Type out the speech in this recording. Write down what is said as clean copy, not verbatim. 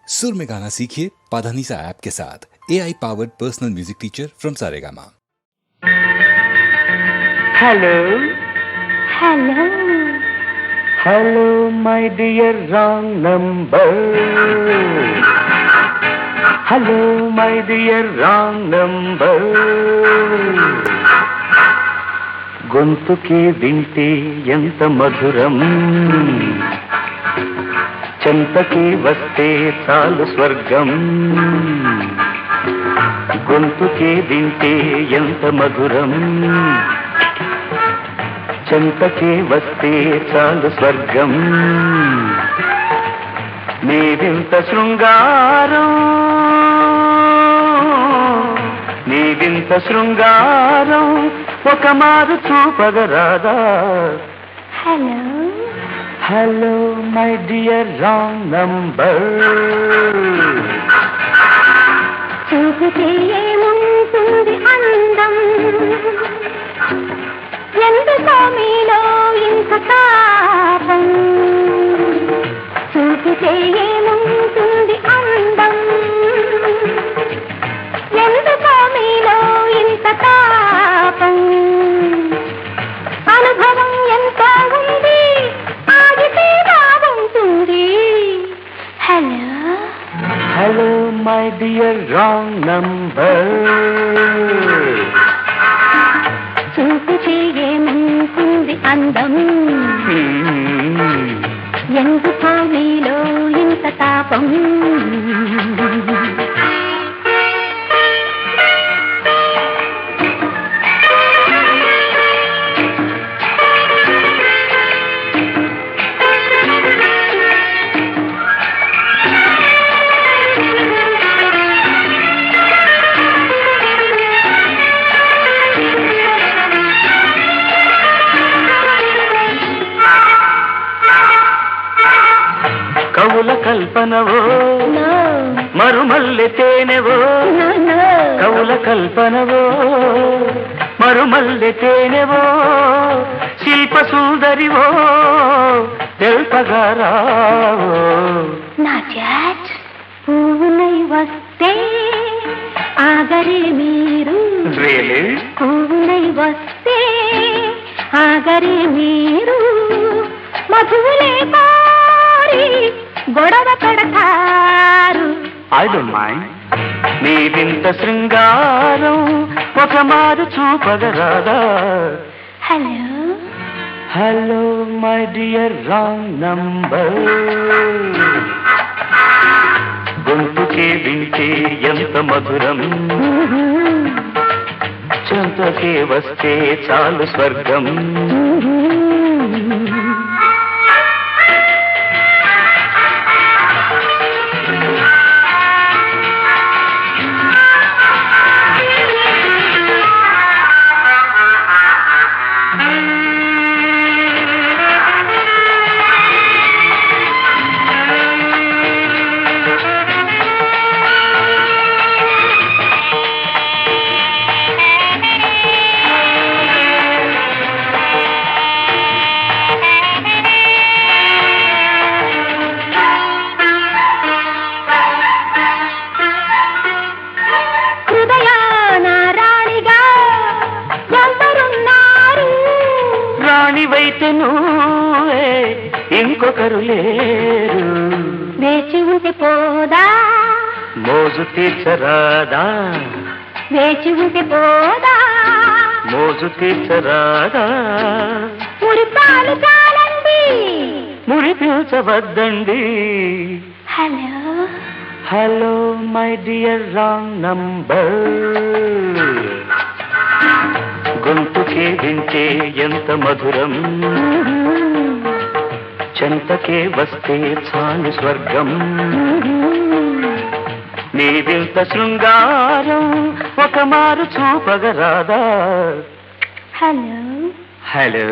सुर में गाना सीखिए पाधानीसा ऐप के साथ। AI powered personal music teacher from Saregama. Hello hello hello my dear wrong number, hello my dear wrong number, గొంతుకి వింటే ఎంత మధురం, చెంతకి వస్తే చాలు స్వర్గం, గొంతుకి వింటే ఎంత మధురం, చెంతకి వస్తే చాలు స్వర్గం, నీవింత శృంగారం, నీవింత శృంగారం ఒక మారు చూపగరాదా. Hello hello my dear wrong number, చూపితే ఏముంటుంది అందం, ఎందుకో మీలో ఇంత తాపం, చూపితే ఏముంటుంది అందం, ఎందుకో మీలో ఇంత తాపం, అనుభవం ఎంతో ఉంది, ఆగితే బాగుంటుంది. Hello hello my dear wrong number, చూపితే ఏముంటుంది అందం, ఎందుకో మీలో ఇంత తాపం. కవుల కల్పనవో మరుమల్లె తేనెవో, కవుల కల్పనవో మరుమల్లె తేనెవో, శిల్ప సుందరివో తెల్పగారావో. నా చాట్ పువ్వునై వస్తే ఆగరే మీరు, పువ్వునై వస్తే ఆగరే మీరు, మధువులే పారి గొడవ పడతారు. ఐ డోంట్ మైండ్, నీవింత శృంగారం ఒక మారు చూపగరాదా. Hello hello my dear wrong number, గొంతుకే వింటే ఎంత మధురం, చెంతకే వస్తే చాలు స్వర్గం. రాణివైతే నువ్వే ఇంకొకరు లేరు, వేచి ఉంటే పోదా, మోజు తీర్చరాదా, వేచి ఉంటే పోదా, మోజు తీర్చరాదా, మురిపాలు చాలండి, మురి పీల్చవద్దండి. Hello hello my dear wrong number, గొంతుకే వింటే ఎంత మధురం, చెంతకే వస్తే చాలు స్వర్గం, నీవింత శృంగారం ఒక మారు చూపగరాదా. Hello hello